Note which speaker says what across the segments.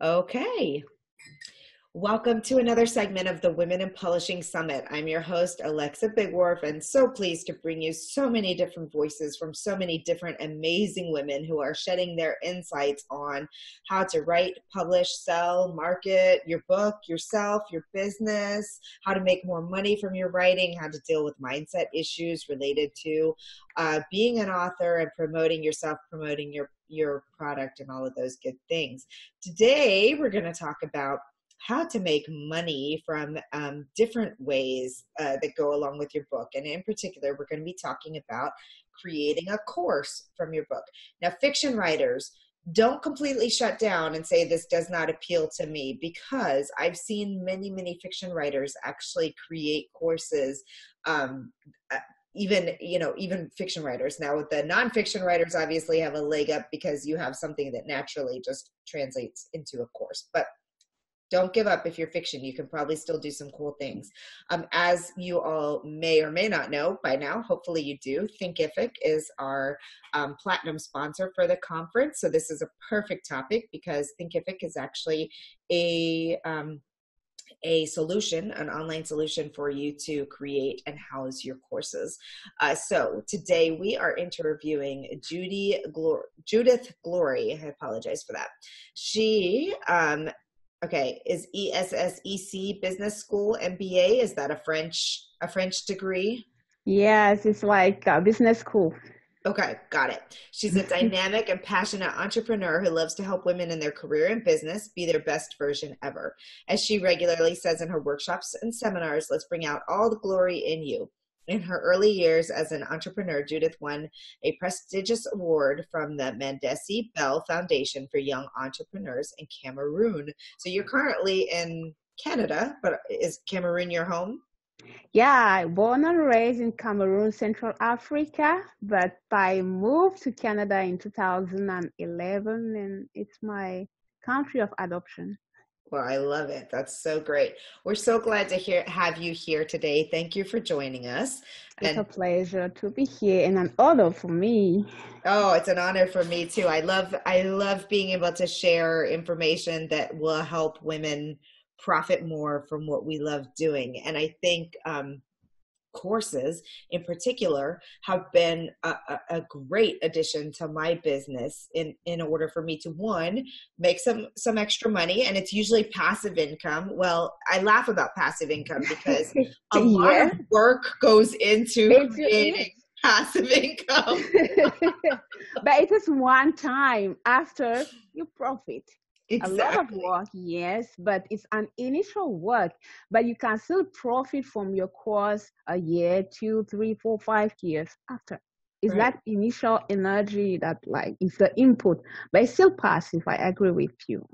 Speaker 1: Okay. Welcome to another segment of the Women in Publishing Summit. I'm your host, Alexa Bigworth, and so pleased to bring you so many different voices from so many different amazing women who are shedding their insights on how to write, publish, sell, market your book, yourself, your business, how to make more money from your writing, how to deal with mindset issues related to being an author and promoting yourself, promoting your product, and all of those good things. Today, we're going to talk about how to make money from different ways that go along with your book. And in particular, we're going to be talking about creating a course from your book. Now, fiction writers, don't completely shut down and say this does not appeal to me, because I've seen many fiction writers actually create courses, even fiction writers. Now, the nonfiction writers obviously have a leg up because you have something that naturally just translates into a course. But don't give up if you're fiction. You can probably still do some cool things. As you all may or may not know by now, hopefully you do, Thinkific is our platinum sponsor for the conference. So this is a perfect topic because Thinkific is actually a solution, an online solution for you to create and house your courses. So today we are interviewing Judith Glory. I apologize for that. She is ESSEC Business School MBA. Is that a French degree?
Speaker 2: Yes, it's like a business school.
Speaker 1: Okay, got it. She's a dynamic and passionate entrepreneur who loves to help women in their career and business be their best version ever. As she regularly says in her workshops and seminars, let's bring out all the glory in you. In her early years as an entrepreneur, Judith won a prestigious award from the Mandesi Bell Foundation for Young Entrepreneurs in Cameroon. So you're currently in Canada, but is Cameroon your home?
Speaker 2: Yeah, born and raised in Cameroon, Central Africa, but I moved to Canada in 2011, and it's my country of adoption.
Speaker 1: Well, I love it. That's so great. We're so glad to have you here today. Thank you for joining us.
Speaker 2: It's a pleasure to be here and an honor for me.
Speaker 1: Oh, it's an honor for me too. I love being able to share information that will help women profit more from what we love doing. And I think courses in particular have been a great addition to my business in order for me to, one, make some extra money. And it's usually passive income. Well, I laugh about passive income because a lot of work goes into creating passive income.
Speaker 2: But it is one time after you profit.
Speaker 1: Exactly.
Speaker 2: A lot of work, yes, but it's an initial work, but you can still profit from your course a year, 2, 3, 4, 5 years after. It's that initial energy that it's the input, but it's still passive. I agree with you.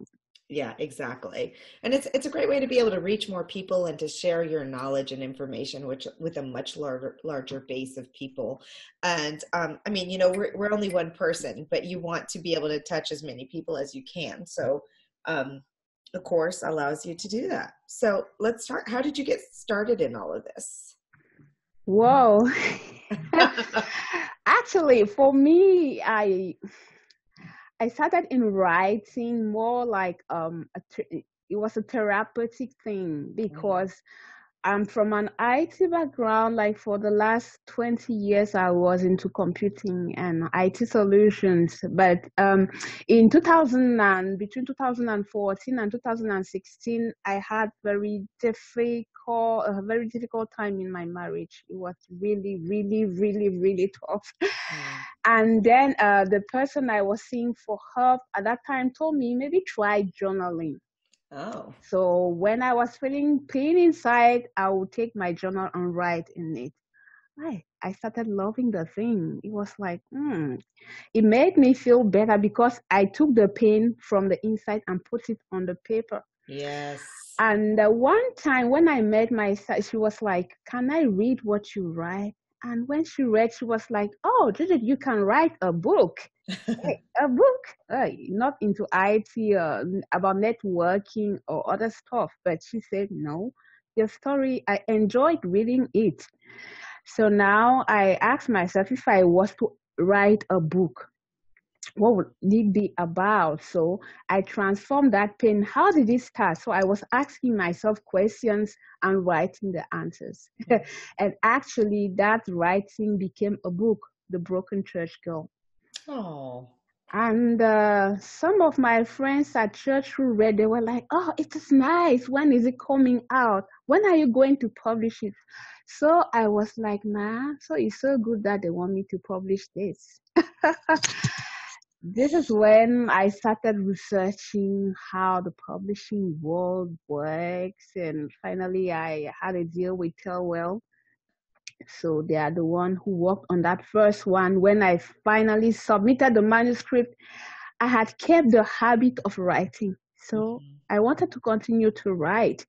Speaker 1: Yeah, exactly. And it's a great way to be able to reach more people and to share your knowledge and information, with a much larger base of people. And we're only one person, but you want to be able to touch as many people as you can. So the course allows you to do that. So let's start. How did you get started in all of this?
Speaker 2: Whoa. Actually, for me, I started in writing more like it was a therapeutic thing, because I'm from an IT background. Like for the last 20 years, I was into computing and IT solutions. But between 2014 and 2016, I had a very difficult time in my marriage. It was really tough. And then the person I was seeing for help at that time told me, maybe try journaling.
Speaker 1: Oh.
Speaker 2: So when I was feeling pain inside, I would take my journal and write in it. I started loving the thing. It was like, it made me feel better because I took the pain from the inside and put it on the paper.
Speaker 1: Yes.
Speaker 2: And one time when I met my son, she was like, can I read what you write? And when she read, she was like, oh, Judith, you can write a book. A book? Not into IT, about networking or other stuff. But she said, no, your story, I enjoyed reading it. So now I ask myself, if I was to write a book, what would it be about? So I transformed that pain. How did it start? So I was asking myself questions and writing the answers. And actually, that writing became a book, The Broken Church Girl.
Speaker 1: Oh.
Speaker 2: And some of my friends at church who read, they were like, "Oh, it is nice. When is it coming out? When are you going to publish it?" So I was like, "Nah, so it's so good that they want me to publish this." This is when I started researching how the publishing world works. And finally, I had a deal with Tellwell. So they are the one who worked on that first one. When I finally submitted the manuscript, I had kept the habit of writing. So I wanted to continue to write.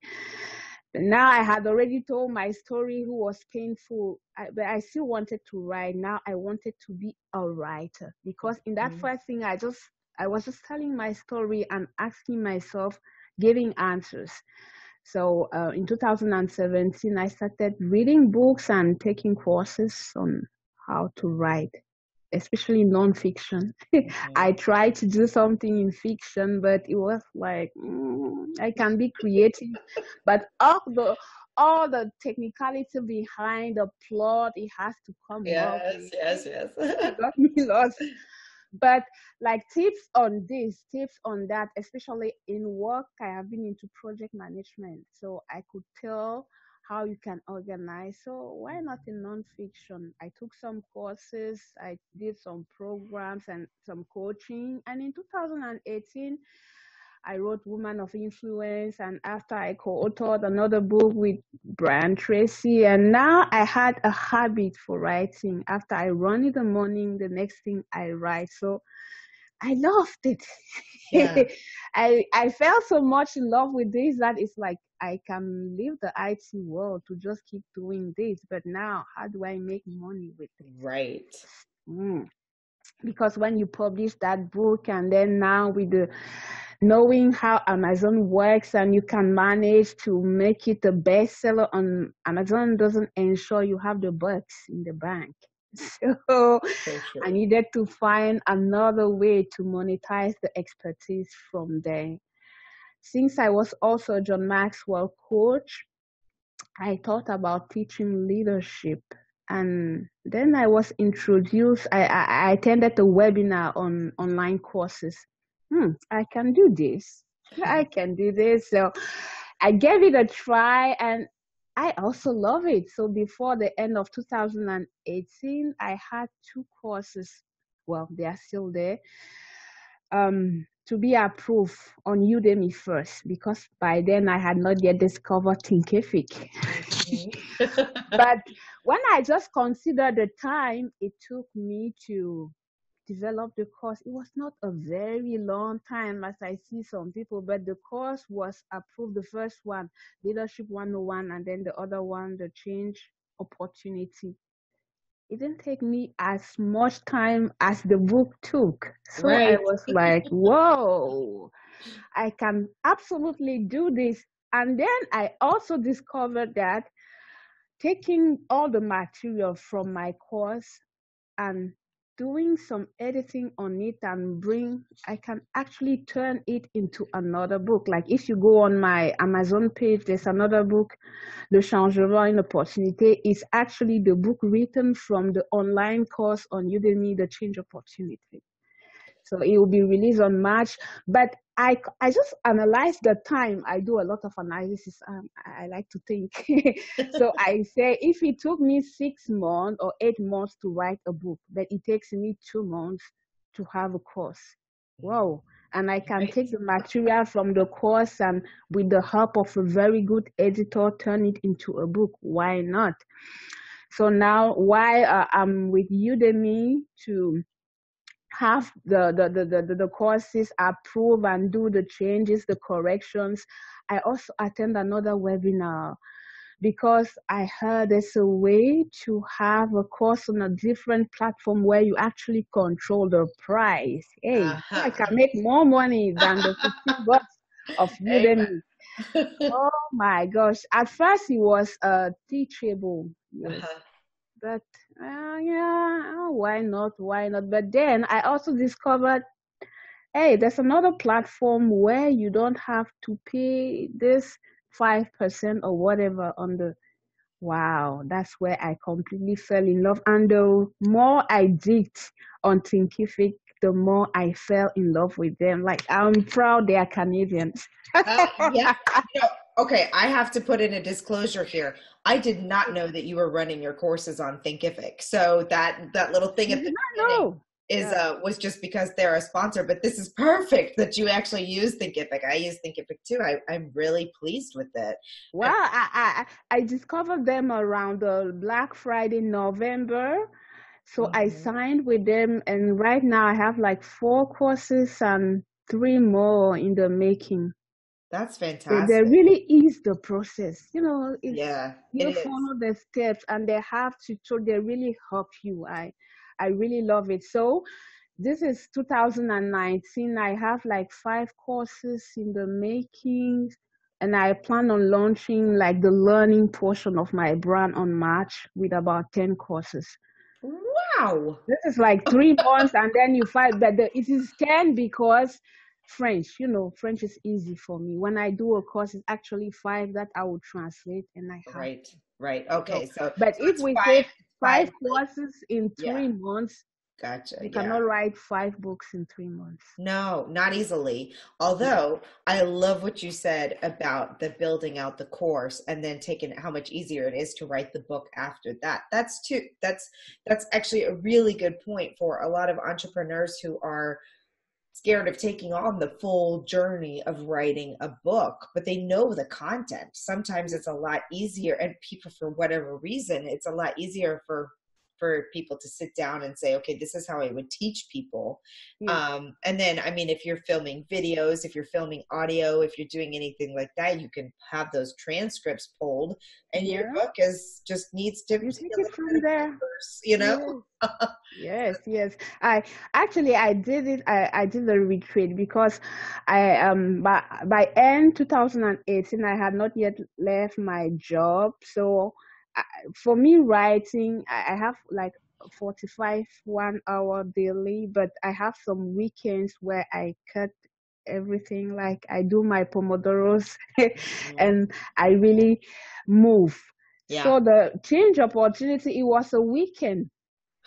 Speaker 2: But now I had already told my story, who was painful, but I still wanted to write. Now I wanted to be a writer, because in that first thing, I was just telling my story and asking myself, giving answers. So in 2017, I started reading books and taking courses on how to write, especially nonfiction. I tried to do something in fiction, but it was like, I can be creative, but all the technicality behind the plot, it has to come up.
Speaker 1: Yes.
Speaker 2: It got me lost. But like tips on this, tips on that, especially in work, I have been into project management, so I could tell how you can organize. So why not in nonfiction? I took some courses, I did some programs and some coaching, and in 2018, I wrote Woman of Influence, and after I co-authored another book with Brian Tracy, and now I had a habit for writing. After I run in the morning, the next thing I write. So I loved it.
Speaker 1: Yeah.
Speaker 2: I fell so much in love with this that it's like I can leave the IT world to just keep doing this. But now, how do I make money with it?
Speaker 1: Right.
Speaker 2: Because when you publish that book, and then now with the knowing how Amazon works, and you can manage to make it a bestseller on Amazon, doesn't ensure you have the bucks in the bank. So I needed to find another way to monetize the expertise from there. Since I was also a John Maxwell coach, I thought about teaching leadership. And then I was introduced, I attended a webinar on online courses. I can do this. I can do this. So I gave it a try, and I also love it. So before the end of 2018, I had 2 courses. Well, they are still there. To be approved on Udemy first, because by then I had not yet discovered Thinkific. But when I just considered the time it took me to develop the course, it was not a very long time as I see some people, but the course was approved, the first one, Leadership 101, and then the other one, the Change Opportunity. It didn't take me as much time as the book took. So I was like, whoa, I can absolutely do this. And then I also discovered that taking all the material from my course and doing some editing on it and I can actually turn it into another book. Like if you go on my Amazon page, there's another book, Le Changement, une Opportunité. Is actually the book written from the online course on Udemy, The Change Opportunity. So it will be released on March. But I just analyze the time. I do a lot of analysis. I like to think. So I say, if it took me 6 months or 8 months to write a book, but it takes me 2 months to have a course. Wow. And I can take the material from the course and with the help of a very good editor, turn it into a book. Why not? So now while I'm with Udemy to have the courses approved and do the changes, the corrections, I also attend another webinar because I heard there's a way to have a course on a different platform where you actually control the price. Hey, I can make more money than the $15 of Udemy. Oh my gosh. At first it was teachable. Yes. But why not? Why not? But then I also discovered, hey, there's another platform where you don't have to pay this 5% or whatever on the. Wow, that's where I completely fell in love. And the more I digged on Thinkific, the more I fell in love with them. Like, I'm proud they are Canadians.
Speaker 1: Yeah. Okay, I have to put in a disclosure here. I did not know that you were running your courses on Thinkific. So that little thing
Speaker 2: You
Speaker 1: at
Speaker 2: did
Speaker 1: the
Speaker 2: not
Speaker 1: beginning
Speaker 2: know.
Speaker 1: is
Speaker 2: Yeah.
Speaker 1: was just because they're a sponsor, but this is perfect that you actually use Thinkific. I use Thinkific too. I'm really pleased with it.
Speaker 2: Well,
Speaker 1: And
Speaker 2: I discovered them around the Black Friday, November. So I
Speaker 1: mhm,
Speaker 2: signed with them, and right now I have like 4 courses and 3 more in the making.
Speaker 1: that's
Speaker 2: They
Speaker 1: fantastic.
Speaker 2: really ease the process. It's
Speaker 1: Yeah, it
Speaker 2: you
Speaker 1: is.
Speaker 2: follow the steps, and they have they really help you. I really love it. So this is 2019. I have like 5 courses in the making, and I plan on launching like the learning portion of my brand on March with about 10 courses.
Speaker 1: Wow.
Speaker 2: This is like 3 months, and then you find that it is 10 because French, French is easy for me. When I do a course, it's actually 5 that I will translate, and I have.
Speaker 1: Right, right.
Speaker 2: So,
Speaker 1: Okay, so
Speaker 2: but if
Speaker 1: it's
Speaker 2: we
Speaker 1: five,
Speaker 2: say
Speaker 1: it's five,
Speaker 2: five
Speaker 1: like,
Speaker 2: courses in
Speaker 1: yeah,
Speaker 2: 3 months,
Speaker 1: gotcha.
Speaker 2: you
Speaker 1: Yeah.
Speaker 2: cannot write 5 books in 3 months.
Speaker 1: No, not easily.
Speaker 2: Yeah.
Speaker 1: Although I love what you said about the building out the course and then taking how much easier it is to write the book after that. That's actually a really good point for a lot of entrepreneurs who are scared of taking on the full journey of writing a book, but they know the content. Sometimes it's a lot easier, and people, for whatever reason, it's a lot easier for people to sit down and say, okay, this is how I would teach people.
Speaker 2: Yeah.
Speaker 1: And then, I mean, if you're filming videos, if you're filming audio, if you're doing anything like that, you can have those transcripts pulled, and your
Speaker 2: Yeah.
Speaker 1: book is just needs to
Speaker 2: You
Speaker 1: take
Speaker 2: take
Speaker 1: a
Speaker 2: it
Speaker 1: little bit
Speaker 2: from
Speaker 1: of
Speaker 2: there.
Speaker 1: numbers, you know?
Speaker 2: Yeah. Yes. I did it. I did a retreat because by end 2018 I had not yet left my job. So I, for me writing, I have like 45 1 hour daily, but I have some weekends where I cut everything. Like I do my pomodoros,
Speaker 1: Mhm.
Speaker 2: and I really move.
Speaker 1: Yeah.
Speaker 2: So the change opportunity, it was a weekend.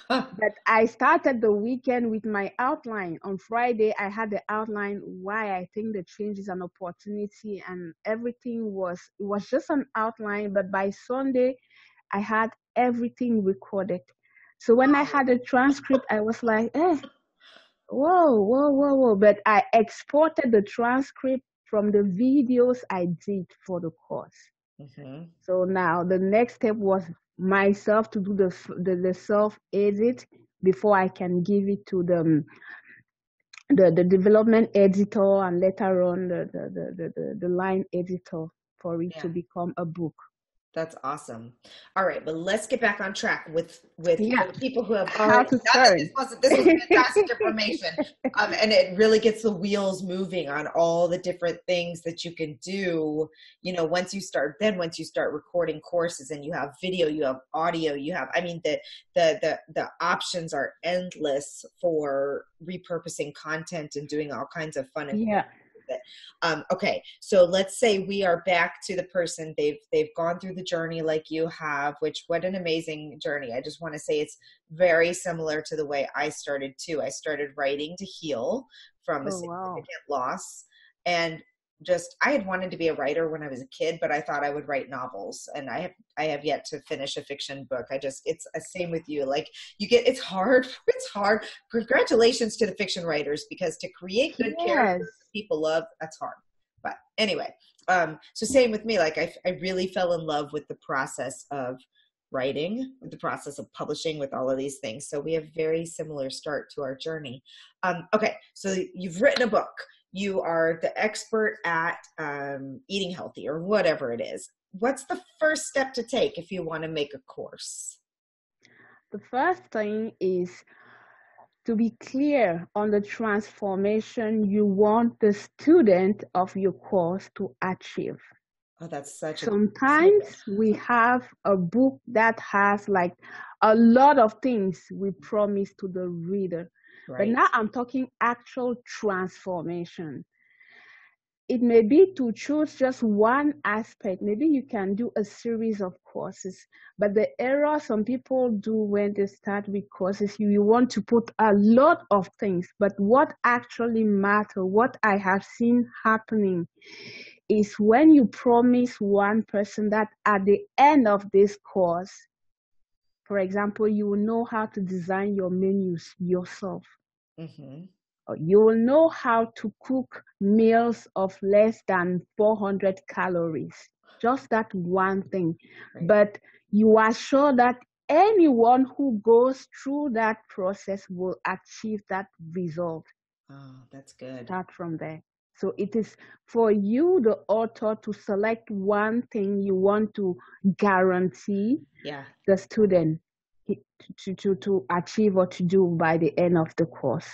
Speaker 2: But I started the weekend with my outline. On Friday, I had the outline why I think the change is an opportunity, and everything it was just an outline. But by Sunday, I had everything recorded. So when I had a transcript, I was like, whoa, whoa, whoa, whoa. But I exported the transcript from the videos I did for the course.
Speaker 1: Mhm.
Speaker 2: So now the next step was myself to do the self edit before I can give it to the development editor, and later on the line editor for it to
Speaker 1: Yeah.
Speaker 2: become a book.
Speaker 1: That's awesome. All right, but let's get back on track with
Speaker 2: Yeah,
Speaker 1: for the people who have
Speaker 2: how
Speaker 1: already,
Speaker 2: to
Speaker 1: not that
Speaker 2: start.
Speaker 1: this was fantastic information. And it really gets the wheels moving on all the different things that you can do, once you start recording courses and you have video, you have audio, you have, I mean, the options are endless for repurposing content and doing all kinds of fun and cool
Speaker 2: Yeah.
Speaker 1: things with it. Okay, so let's say we are back to the person. They've gone through the journey like you have, which, what an amazing journey. I just want to say it's very similar to the way I started too. I started writing to heal from a
Speaker 2: Oh wow.
Speaker 1: significant loss, and just, I had wanted to be a writer when I was a kid, but I thought I would write novels, and I have yet to finish a fiction book. It's the same with you. Like, it's hard. It's hard. Congratulations to the fiction writers, because to create good characters
Speaker 2: Yes.
Speaker 1: that people love, that's hard. But anyway, so same with me. Like, I really fell in love with the process of writing, with the process of publishing, with all of these things. So we have very similar start to our journey. Okay, so you've written a book. You are the expert at eating healthy, or whatever it is. What's the first step to take if you want to make a course?
Speaker 2: The first thing is to be clear on the transformation you want the student of your course to achieve.
Speaker 1: Oh, that's such a
Speaker 2: Sometimes we have a book that has like a lot of things we promise to the reader.
Speaker 1: Right.
Speaker 2: But now I'm talking actual transformation. It may be to choose just one aspect. Maybe you can do a series of courses, but the error some people do when they start with courses, you want to put a lot of things. But what actually matters, what I have seen happening, is when you promise one person that at the end of this course, for example, you will know how to design your menus yourself.
Speaker 1: Mm-hmm.
Speaker 2: You will know how to cook meals of less than 400 calories. Just that one thing.
Speaker 1: Right.
Speaker 2: But you are sure that anyone who goes through that process will achieve that result.
Speaker 1: Oh, that's good.
Speaker 2: Start from there. So it is for you, the author, to select one thing you want to guarantee the student to achieve or to do by the end of the course.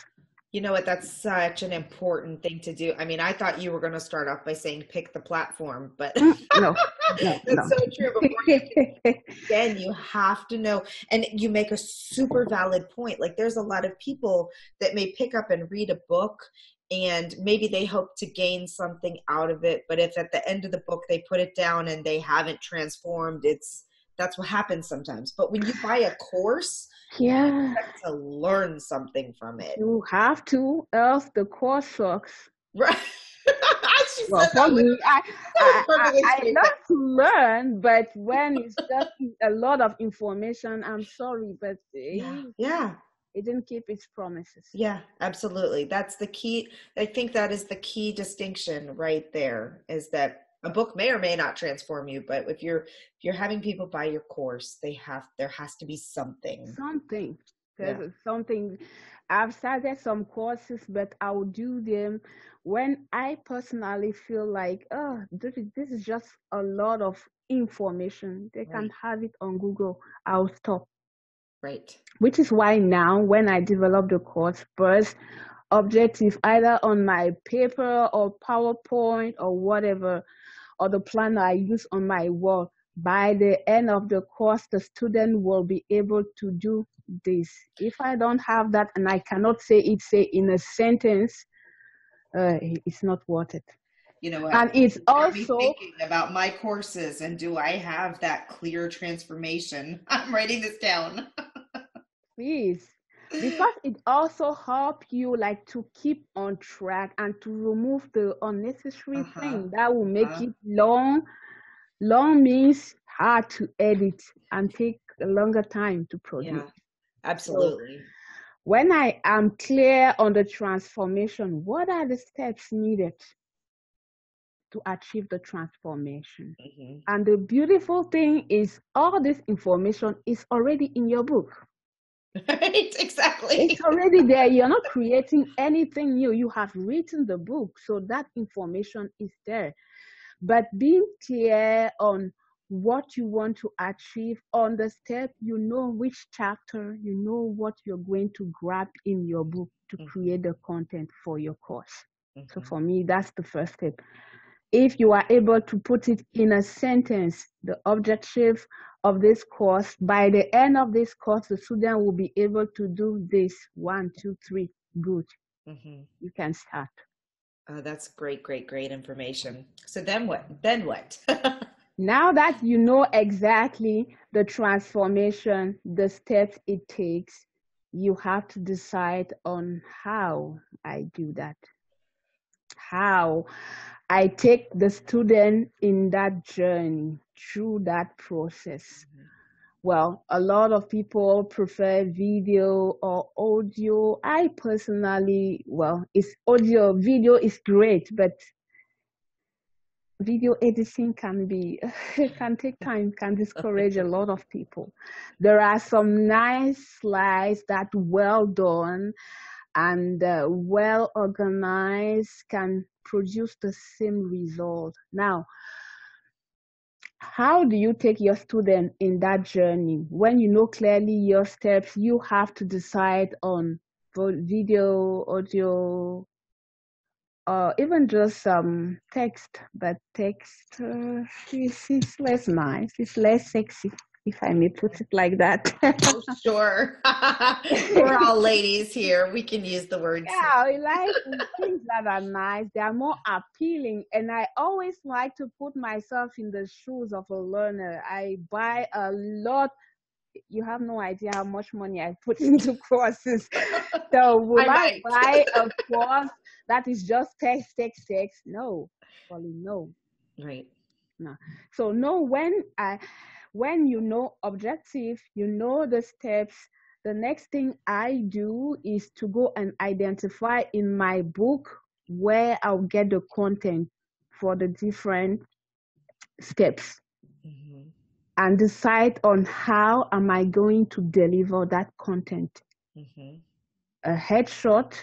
Speaker 1: You know what? That's such an important thing to do. I mean, I thought you were going to start off by saying pick the platform, but
Speaker 2: no.
Speaker 1: That's so true. Before again, you have to know, and you make a super valid point. Like, there's a lot of people that may pick up and read a book, and maybe they hope to gain something out of it. But if at the end of the book they put it down and they haven't transformed, that's what happens sometimes. But when you buy a course, you have to learn something from it.
Speaker 2: You have to, else the course sucks.
Speaker 1: Right.
Speaker 2: Well, for me, I love to learn, but when it's just a lot of information, I'm sorry, but it didn't keep its promises.
Speaker 1: Yeah, absolutely. That's the key. I think that is the key distinction right there, is that a book may or may not transform you, but if you're having people buy your course, there has to be something.
Speaker 2: There's something. I've started some courses, but I'll do them when I personally feel like, oh, this is just a lot of information. They can have it on Google. I'll stop.
Speaker 1: Right.
Speaker 2: Which is why now, when I develop the course, first objective either on my paper or PowerPoint or whatever, or the planner I use on my wall, by the end of the course, the student will be able to do this. If I don't have that and I cannot say in a sentence, it's not worth it.
Speaker 1: You know what?
Speaker 2: And it's also
Speaker 1: thinking about my courses, and do I have that clear transformation? I'm writing this down.
Speaker 2: Please, because it also helps you like to keep on track and to remove the unnecessary thing that will make it long. Long means hard to edit and take a longer time to produce.
Speaker 1: Yeah, absolutely.
Speaker 2: So when I am clear on the transformation, what are the steps needed to achieve the transformation?
Speaker 1: Mm-hmm.
Speaker 2: And the beautiful thing is all this information is already in your book.
Speaker 1: Right, exactly.
Speaker 2: It's already there. You're not creating anything new. You have written the book, so that information is there. But being clear on what you want to achieve on the step, you know which chapter, you know what you're going to grab in your book to create the content for your course. So for me, that's the first step. If you are able to put it in a sentence, the objective of this course, by the end of this course, the student will be able to do this 1, 2, 3. Good. You can start.
Speaker 1: That's great information. So then what?
Speaker 2: Now that you know exactly the transformation, the steps it takes, you have to decide on how I do that. How I take the student in that journey through that process. Well, a lot of people prefer video or audio. I personally, it's audio. Video is great, but video editing can take time, can discourage a lot of people. There are some nice slides that well done and well organized can produce the same result. Now, how do you take your student in that journey? When you know clearly your steps, you have to decide on video, audio, even just text. But text is less nice, it's less sexy. if I may put it like that.
Speaker 1: Oh, sure. We're all ladies here. We can use the word
Speaker 2: Yeah, I like things that are nice. They are more appealing. And I always like to put myself in the shoes of a learner. I buy a lot. You have no idea how much money I put into courses. So will
Speaker 1: I
Speaker 2: I
Speaker 1: might.
Speaker 2: buy a course that is just text, text, text? No. Probably no.
Speaker 1: Right.
Speaker 2: No. So no, when you know objective, you know the steps, the next thing I do is to go and identify in my book where I'll get the content for the different steps
Speaker 1: Mm-hmm.
Speaker 2: and decide on how am I going to deliver that content.
Speaker 1: Mm-hmm.
Speaker 2: A headshot,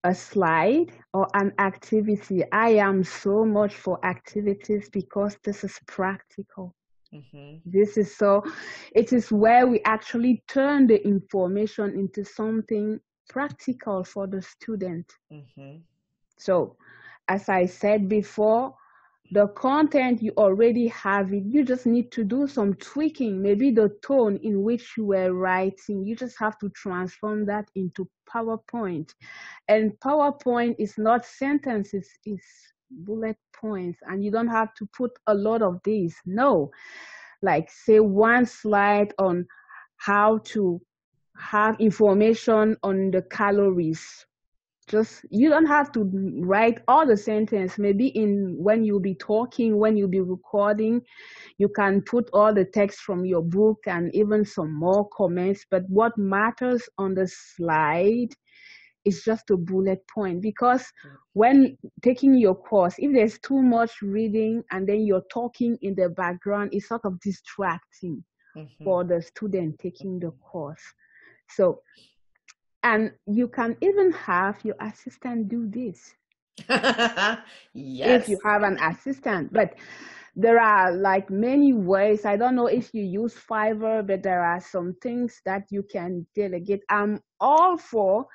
Speaker 2: a slide, or an activity. I am so much for activities because this is practical.
Speaker 1: Mm-hmm.
Speaker 2: This is so, it is where we actually turn the information into something practical for the student.
Speaker 1: Mm-hmm.
Speaker 2: So, as I said before, the content you already have it. You just need to do some tweaking. Maybe the tone in which you were writing, you just have to transform that into PowerPoint. And PowerPoint is not sentences, it's bullet points. And you don't have to put a lot of these. No, like say one slide on how to have information on the calories. Just you don't have to write all the sentence. Maybe in when you'll be talking, when you'll be recording, you can put all the text from your book and even some more comments. But what matters on the slide is just a bullet point, because when taking your course, if there's too much reading and then you're talking in the background, it's sort of distracting
Speaker 1: Mm-hmm.
Speaker 2: for the student taking the course. So, and you can even have your assistant do this if
Speaker 1: Yes.
Speaker 2: you have an assistant. But there are like many ways. I don't know if you use Fiverr, but there are some things that you can delegate. I'm all for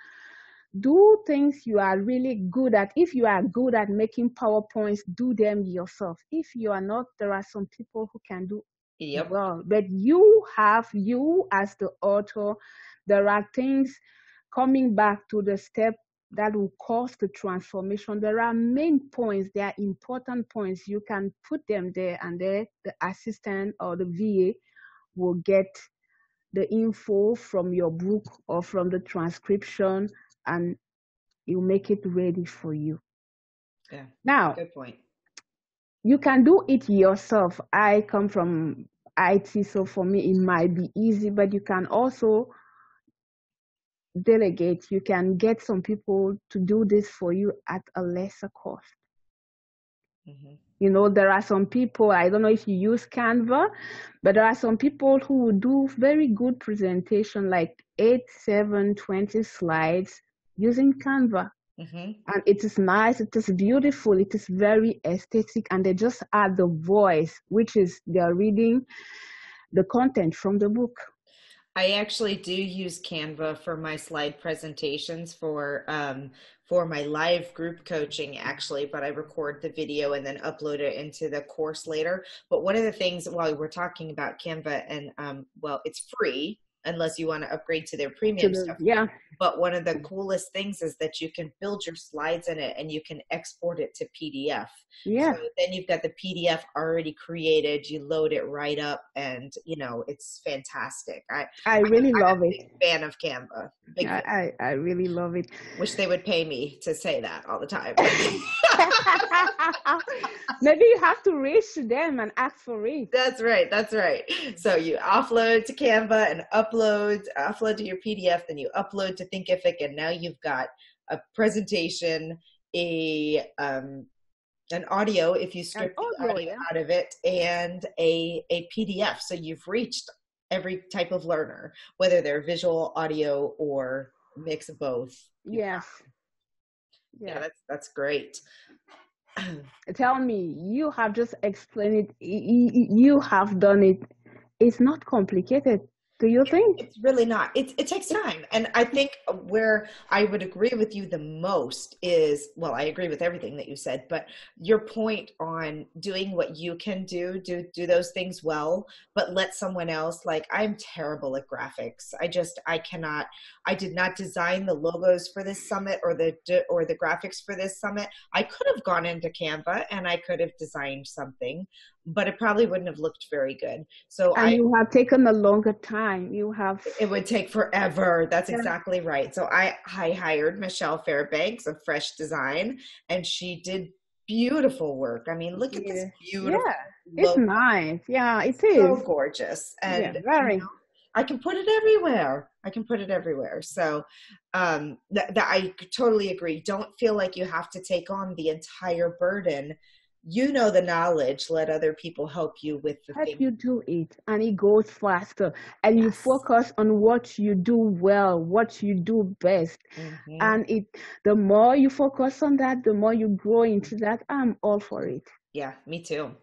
Speaker 2: do things you are really good at. If you are good at making PowerPoints, do them yourself. If you are not, there are some people who can do
Speaker 1: Yep.
Speaker 2: well. But you as the author, there are things coming back to the step that will cause the transformation. There are main points, there are important points. You can put them there, and there the assistant or the VA will get the info from your book or from the transcription, and you make it ready for you.
Speaker 1: Yeah.
Speaker 2: Now,
Speaker 1: good point.
Speaker 2: you can do it yourself. I come from IT, so for me it might be easy, but you can also delegate. You can get some people to do this for you at a lesser cost.
Speaker 1: Mm-hmm.
Speaker 2: You know, there are some people, I don't know if you use Canva, but there are some people who do very good presentation, like 8, 7, 20 slides using Canva.
Speaker 1: Mm-hmm.
Speaker 2: And it is nice, it is beautiful, it is very aesthetic, and they just add the voice, which is they're reading the content from the book.
Speaker 1: I actually do use Canva for my slide presentations for my live group coaching actually, but I record the video and then upload it into the course later. But one of the things while we're talking about Canva and well, it's free unless you want to upgrade to their premium stuff.
Speaker 2: Yeah.
Speaker 1: But one of the coolest things is that you can build your slides in it and you can export it to PDF.
Speaker 2: Yeah.
Speaker 1: So then you've got the PDF already created. You load it right up, and you know it's fantastic.
Speaker 2: I really love
Speaker 1: I'm a
Speaker 2: it.
Speaker 1: big fan of Canva. Big fan.
Speaker 2: I really love it.
Speaker 1: Wish they would pay me to say that all the time.
Speaker 2: Maybe you have to reach them and ask for it.
Speaker 1: That's right. That's right. So you offload to Canva and upload to your PDF, then you upload to Thinkific, and now you've got a presentation, an audio if you strip the audio out of it, and a PDF. So you've reached every type of learner, whether they're visual, audio, or mix of both.
Speaker 2: Yes.
Speaker 1: Yeah, that's great.
Speaker 2: Tell me, you have just explained it. You have done it. It's not complicated. Do you think?
Speaker 1: It's really not. It takes time. And I think where I would agree with you the most is, well, I agree with everything that you said, but your point on doing what you can do those things well, but let someone else, like I'm terrible at graphics. I cannot, I did not design the logos for this summit or the graphics for this summit. I could have gone into Canva and I could have designed something, but it probably wouldn't have looked very good. So
Speaker 2: And you have taken a longer time. You have.
Speaker 1: it would take forever. That's
Speaker 2: Yeah.
Speaker 1: exactly right. So I hired Michelle Fairbanks of Fresh Design, and she did beautiful work. I mean, look at this
Speaker 2: Yeah.
Speaker 1: beautiful
Speaker 2: Yeah. It's
Speaker 1: logo.
Speaker 2: nice. Yeah, it
Speaker 1: So
Speaker 2: is.
Speaker 1: gorgeous.
Speaker 2: Yeah,
Speaker 1: And,
Speaker 2: very.
Speaker 1: I can put it everywhere. I can put it everywhere. So that I totally agree. Don't feel like you have to take on the entire burden. You know the knowledge. Let other people help you with the
Speaker 2: Help
Speaker 1: things.
Speaker 2: you do it, and it goes faster. And you
Speaker 1: Yes.
Speaker 2: focus on what you do well, what you do best.
Speaker 1: Mm-hmm.
Speaker 2: And the more you focus on that, the more you grow into that. I'm all for it.
Speaker 1: Yeah, me too.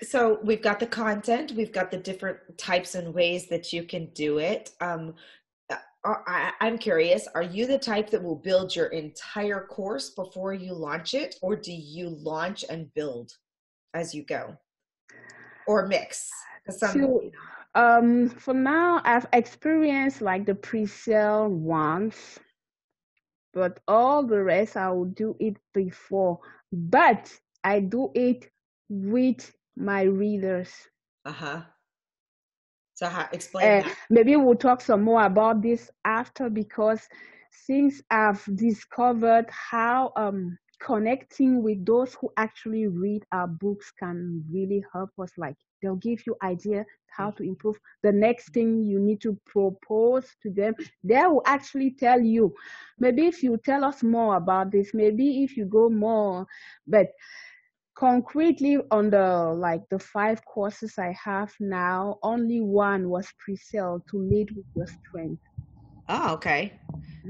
Speaker 1: So we've got the content, we've got the different types and ways that you can do it. I'm curious, are you the type that will build your entire course before you launch it, or do you launch and build as you go, or mix?
Speaker 2: For now, I've experienced like the pre-sale once, but all the rest I will do it before. But I do it with my readers.
Speaker 1: Uh-huh. So explain that.
Speaker 2: Maybe we'll talk some more about this after, because since I've discovered how connecting with those who actually read our books can really help us, like they'll give you idea how to improve the next thing you need to propose to them. They will actually tell you, maybe if you tell us more about this, maybe if you go more, but concretely on the 5 courses I have now, only one was pre-sale, to lead with your strength.
Speaker 1: Oh, okay.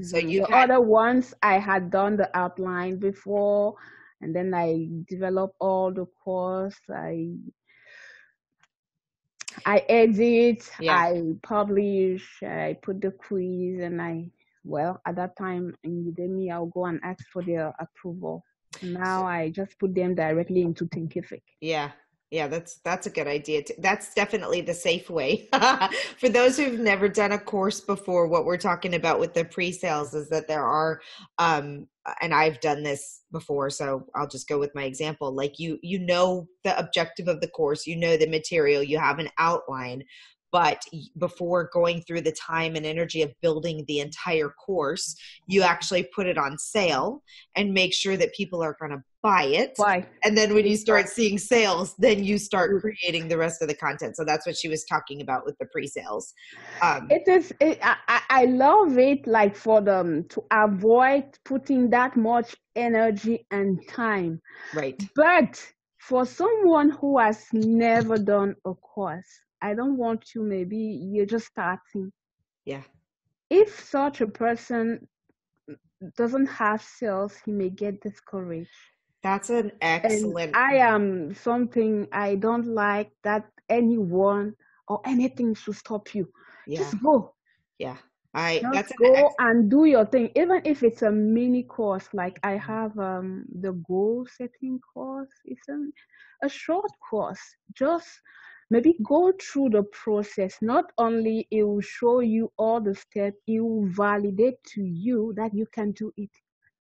Speaker 1: So
Speaker 2: The other ones I had done the outline before, and then I developed all the course. I edit, I publish, I put the quiz, and at that time in Udemy, I'll go and ask for their approval. Now I just put them directly into Thinkific.
Speaker 1: Yeah, that's a good idea. That's definitely the safe way. For those who've never done a course before, what we're talking about with the pre-sales is that there are, and I've done this before, so I'll just go with my example. Like you know the objective of the course, you know the material, you have an outline, but before going through the time and energy of building the entire course, you actually put it on sale and make sure that people are going to buy it. And then when you start seeing sales, then you start creating the rest of the content. So that's what she was talking about with the pre-sales.
Speaker 2: I love it, like for them to avoid putting that much energy and time.
Speaker 1: Right.
Speaker 2: But for someone who has never done a course, I don't want you, maybe you're just starting.
Speaker 1: Yeah.
Speaker 2: If such a person doesn't have sales, he may get discouraged.
Speaker 1: That's an excellent.
Speaker 2: And I don't like that anyone or anything should stop you.
Speaker 1: Yeah.
Speaker 2: Just go.
Speaker 1: Yeah.
Speaker 2: Just go and do your thing, even if it's a mini course. Like I have the goal setting course. It's a short course. Just maybe go through the process. Not only it will show you all the steps, it will validate to you that you can do it.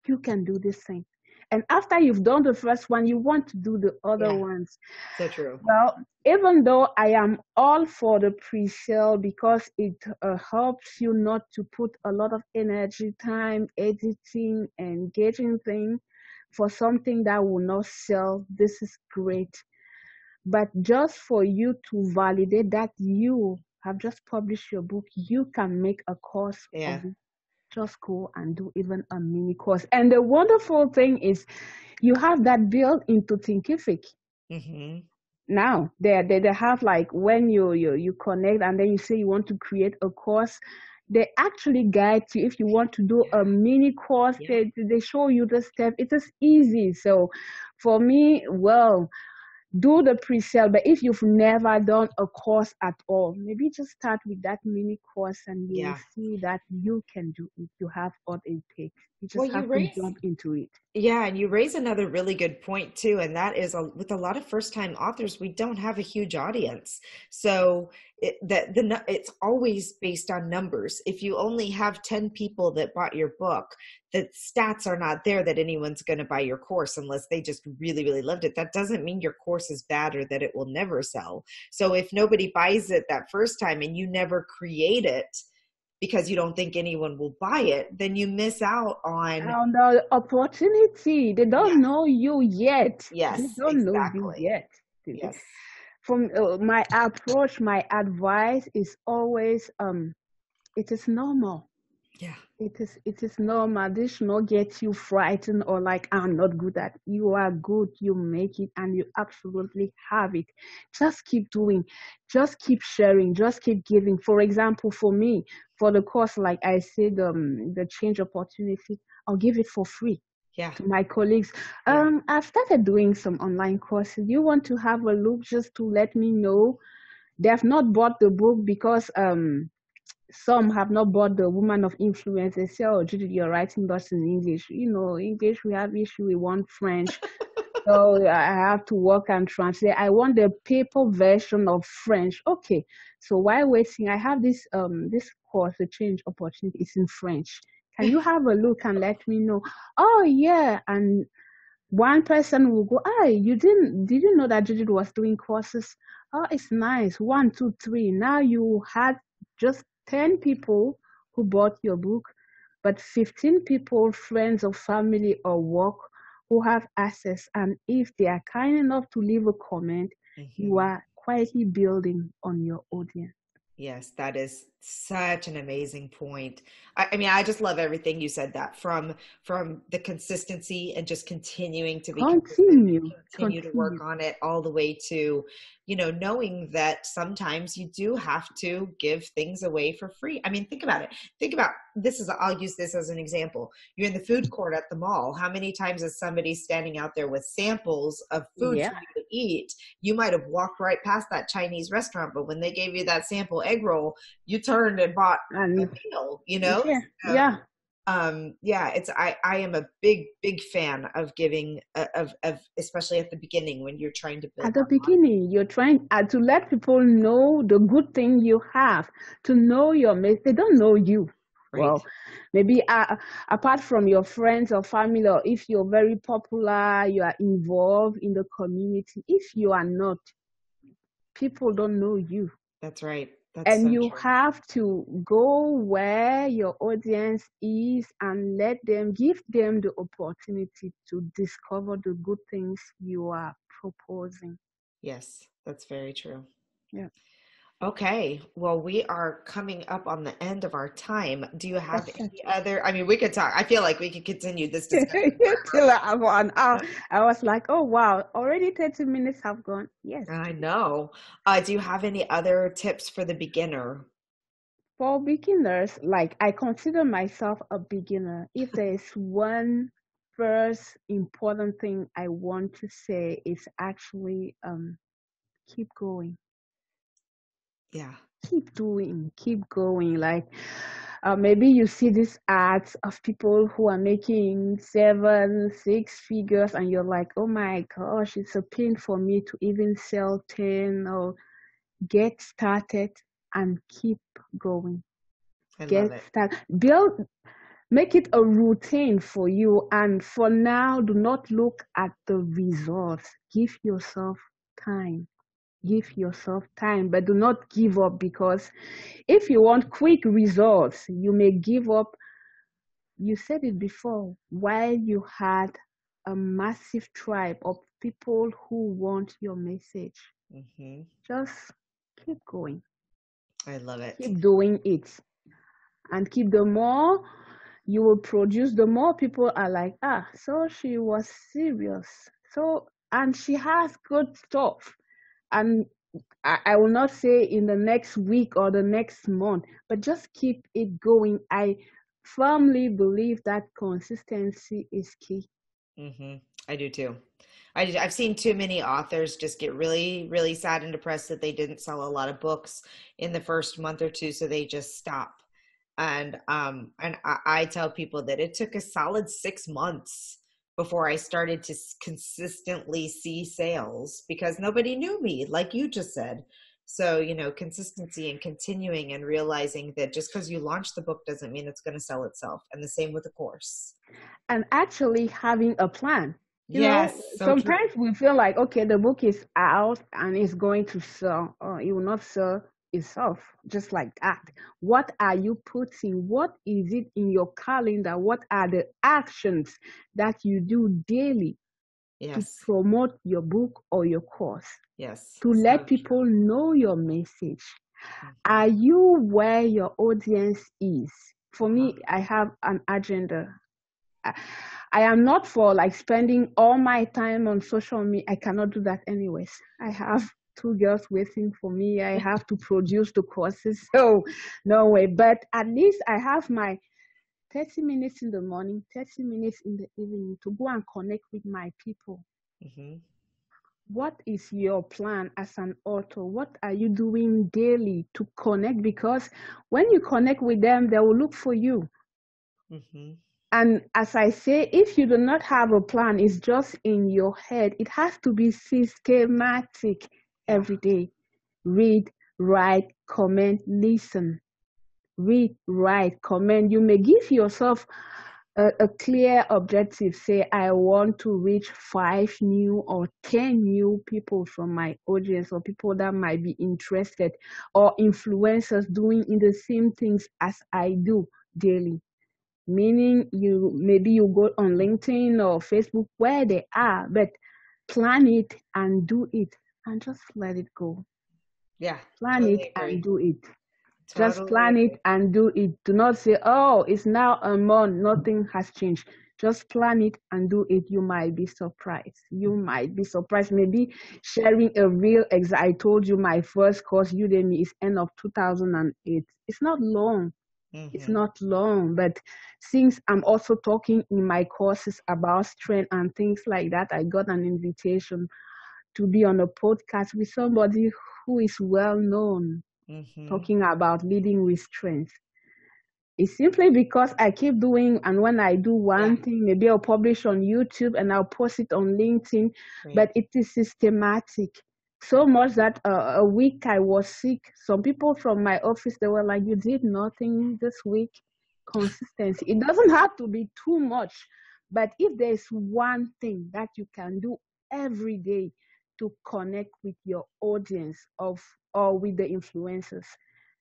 Speaker 2: You can do this thing. And after you've done the first one, you want to do the other ones.
Speaker 1: So true.
Speaker 2: Well, even though I am all for the pre-sale, because it helps you not to put a lot of energy, time, editing, and getting things for something that will not sell, this is great. But just for you to validate that you have just published your book, you can make a course of it. Just go and do even a mini course. And the wonderful thing is you have that built into Thinkific.
Speaker 1: Mm-hmm.
Speaker 2: Now they have, like, when you connect and then you say you want to create a course, they actually guide you. If you want to do a mini course, they show you the step. It is easy. So for me, well, do the pre-sale. But if you've never done a course at all, maybe just start with that mini course and you will
Speaker 1: Yeah.
Speaker 2: see that you can do it. You have what it takes. You
Speaker 1: Well,
Speaker 2: just have to jump into it.
Speaker 1: yeah, and you raise another really good point too, and that is with a lot of first-time authors, we don't have a huge audience. So it's always based on numbers. If you only have 10 people that bought your book, the stats are not there that anyone's going to buy your course unless they just really, really loved it. That doesn't mean your course is bad or that it will never sell. So if nobody buys it that first time and you never create it because you don't think anyone will buy it, then you miss out on.
Speaker 2: And the opportunity, they don't
Speaker 1: Yeah.
Speaker 2: know you yet. They
Speaker 1: Yes,
Speaker 2: don't know you
Speaker 1: exactly.
Speaker 2: yet.
Speaker 1: Yes.
Speaker 2: From my approach, my advice is always, it is normal.
Speaker 1: Yeah.
Speaker 2: It is normal. This should not get you frightened or like, I'm not good at it. You are good, you make it, and you absolutely have it. Just keep doing, just keep sharing, just keep giving. For example, for me, for the course, like I said, the change opportunity, I'll give it for free
Speaker 1: Yeah.
Speaker 2: to my colleagues.
Speaker 1: Yeah.
Speaker 2: I've started doing some online courses. You want to have a look just to let me know. They have not bought the book because some have not bought the Woman of Influence. They say, oh, Judith, you're writing books in English. You know, English, we have issue. We want French. So I have to work and translate. I want the paper version of French. Okay. So while waiting, I have this course, the change opportunity is in French. Can you have a look and let me know? Oh yeah. And one person will go, ah, did you know that Judith was doing courses? Oh, it's nice. 1, 2, 3. Now you had just 10 people who bought your book, but 15 people, friends or family or work, who have access. And if they are kind enough to leave a comment, you are quietly building on your audience.
Speaker 1: Yes, that is such an amazing point. I mean, I just love everything you said that from the consistency and just continuing to be consistent and continue to work on it all the way to, knowing that sometimes you do have to give things away for free. I mean, think about it. Think about I'll use this as an example. You're in the food court at the mall. How many times is somebody standing out there with samples of food for you to eat? You might have walked right past that Chinese restaurant, but when they gave you that sample egg roll, you turned and bought a meal,
Speaker 2: Yeah.
Speaker 1: I am a big fan of giving of especially at the beginning when you're trying to build.
Speaker 2: At the beginning, you're trying to let people know the good thing you have, to know your message. They don't know you. Right. Well, maybe apart from your friends or family, or if you're very popular, you are involved in the community. If you are not, people don't know you.
Speaker 1: That's right.
Speaker 2: And so you have to go where your audience is and give them the opportunity to discover the good things you are proposing.
Speaker 1: Yes, that's very true.
Speaker 2: Yeah.
Speaker 1: Okay. Well, we are coming up on the end of our time. Do you have any other? I mean, we could talk. I feel like we could continue this discussion.
Speaker 2: Till an hour. I was like, oh, wow, already 30 minutes have gone. Yes.
Speaker 1: I know. Do you have any other tips for the beginner?
Speaker 2: For beginners, like I consider myself a beginner. If there is one first important thing I want to say, is actually keep going.
Speaker 1: Yeah.
Speaker 2: Keep doing, keep going. Like maybe you see these ads of people who are making 7, 6 figures and you're like, oh my gosh, it's a pain for me to even sell 10. Or get started and keep going. Get started. Make it a routine for you. And for now, do not look at the results. Give yourself time. Give yourself time, but do not give up, because if you want quick results, you may give up. You said it before, while you had a massive tribe of people who want your message. Mm-hmm. Just keep going.
Speaker 1: I love it.
Speaker 2: Keep doing it. And the more you will produce, the more people are like, so she was serious. And she has good stuff. And I will not say in the next week or the next month, but just keep it going. I firmly believe that consistency is key.
Speaker 1: Mm-hmm. I do too. I've seen too many authors just get really, really sad and depressed that they didn't sell a lot of books in the first month or two, so they just stop. And I tell people that it took a solid 6 months before I started to consistently see sales because nobody knew me, like you just said. So, consistency and continuing and realizing that just because you launch the book doesn't mean it's going to sell itself. And the same with the course.
Speaker 2: And actually having a plan.
Speaker 1: Yes, so true.
Speaker 2: Sometimes we feel like, okay, the book is out and it's going to sell, or it will not sell itself just like that. What are you putting? What is it in your calendar? What are the actions that you do daily to
Speaker 1: Yes,
Speaker 2: promote your book or your course?
Speaker 1: yes.
Speaker 2: To
Speaker 1: So
Speaker 2: let people
Speaker 1: true.
Speaker 2: know your message.
Speaker 1: Mhm.
Speaker 2: Are you where your audience is? For
Speaker 1: Uh-huh.
Speaker 2: me, I have an agenda. I am not for like spending all my time on social media. I cannot do that anyways. I have two girls waiting for me. I have to produce the courses. So no way. But at least I have my 30 minutes in the morning, 30 minutes in the evening to go and connect with my people.
Speaker 1: Mhm.
Speaker 2: What is your plan as an author? What are you doing daily to connect? Because when you connect with them, they will look for you.
Speaker 1: Mhm.
Speaker 2: And as I say, if you do not have a plan, it's just in your head. It has to be systematic
Speaker 1: Yeah.
Speaker 2: every day. Read, write, comment, listen. Read, write, comment. You may give yourself a clear objective. Say, I want to reach 5 new or 10 new people from my audience, or people that might be interested, or influencers doing in the same things as I do daily. Meaning maybe you go on LinkedIn or Facebook where they are, but plan it and do it and just let it go.
Speaker 1: Yeah.
Speaker 2: Plan it
Speaker 1: Totally
Speaker 2: and
Speaker 1: agree.
Speaker 2: do it. Just
Speaker 1: Totally
Speaker 2: plan it
Speaker 1: agree.
Speaker 2: and do it. Do not say, oh, it's now a month, nothing has changed. Just plan it and do it. You might be surprised. You might be surprised. Maybe sharing a real I told you my first course, Udemy, is end of 2008. It's not long. It's
Speaker 1: Mhm.
Speaker 2: not long, but since I'm also talking in my courses about strength and things like that, I got an invitation to be on a podcast with somebody who is well known,
Speaker 1: Mhm.
Speaker 2: talking about leading with strength. It's simply because I keep doing, and when I do
Speaker 1: Yeah.
Speaker 2: one thing, maybe I'll publish on YouTube and I'll post it on LinkedIn, but
Speaker 1: Great.
Speaker 2: it is systematic. So much that a week I was sick. Some people from my office, they were like, you did nothing this week. Consistency. It doesn't have to be too much, but if there's one thing that you can do every day to connect with your audience or with the influencers,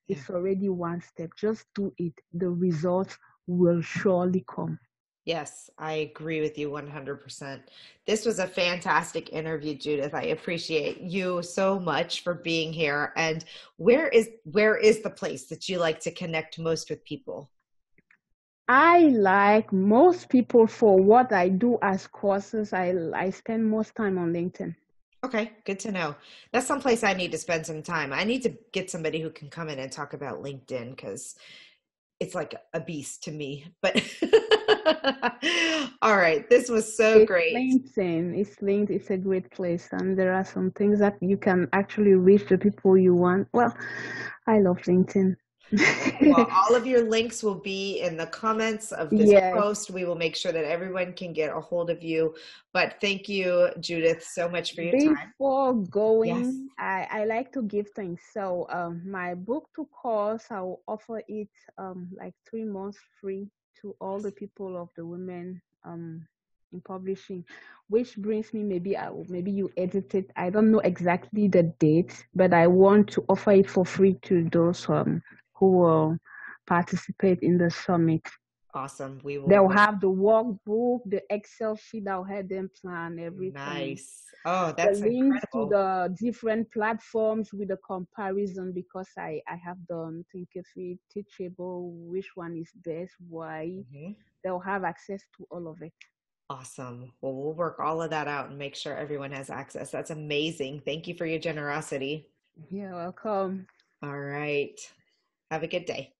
Speaker 1: Yeah.
Speaker 2: it's already one step. Just do it. The results will surely come.
Speaker 1: Yes, I agree with you 100%. This was a fantastic interview, Judith. I appreciate you so much for being here. And where is the place that you like to connect most with people?
Speaker 2: I like most people for what I do as courses. I spend most time on LinkedIn.
Speaker 1: Okay, good to know. That's someplace I need to spend some time. I need to get somebody who can come in and talk about LinkedIn because it's like a beast to me. But all right, this was so
Speaker 2: It's
Speaker 1: great.
Speaker 2: LinkedIn. It's linked. It's a great place, and there are some things that you can actually reach the people you want. Well, I love LinkedIn.
Speaker 1: Well, all of your links will be in the comments of this
Speaker 2: Yes.
Speaker 1: post. We will make sure that everyone can get a hold of you. But thank you, Judith, so much for your time.
Speaker 2: Before
Speaker 1: Yes.
Speaker 2: going, I like to give things. So my book to course, I will offer it like 3 months free to all the people of the women in publishing, which brings me maybe you edit it. I don't know exactly the date, but I want to offer it for free to those who will participate in the summit.
Speaker 1: Awesome. We will
Speaker 2: They'll
Speaker 1: make
Speaker 2: have the workbook, the Excel sheet. I'll help them plan everything,
Speaker 1: nice. Oh,
Speaker 2: the
Speaker 1: that's
Speaker 2: links to
Speaker 1: incredible.
Speaker 2: the different platforms with the comparison, because I have done Thinkific, Teachable, which one is best, why.
Speaker 1: Mhm.
Speaker 2: They'll have access to all of it.
Speaker 1: Awesome. Well, we'll work all of that out and make sure everyone has access. That's amazing. Thank you for your generosity.
Speaker 2: You're welcome.
Speaker 1: All right. Have a good day.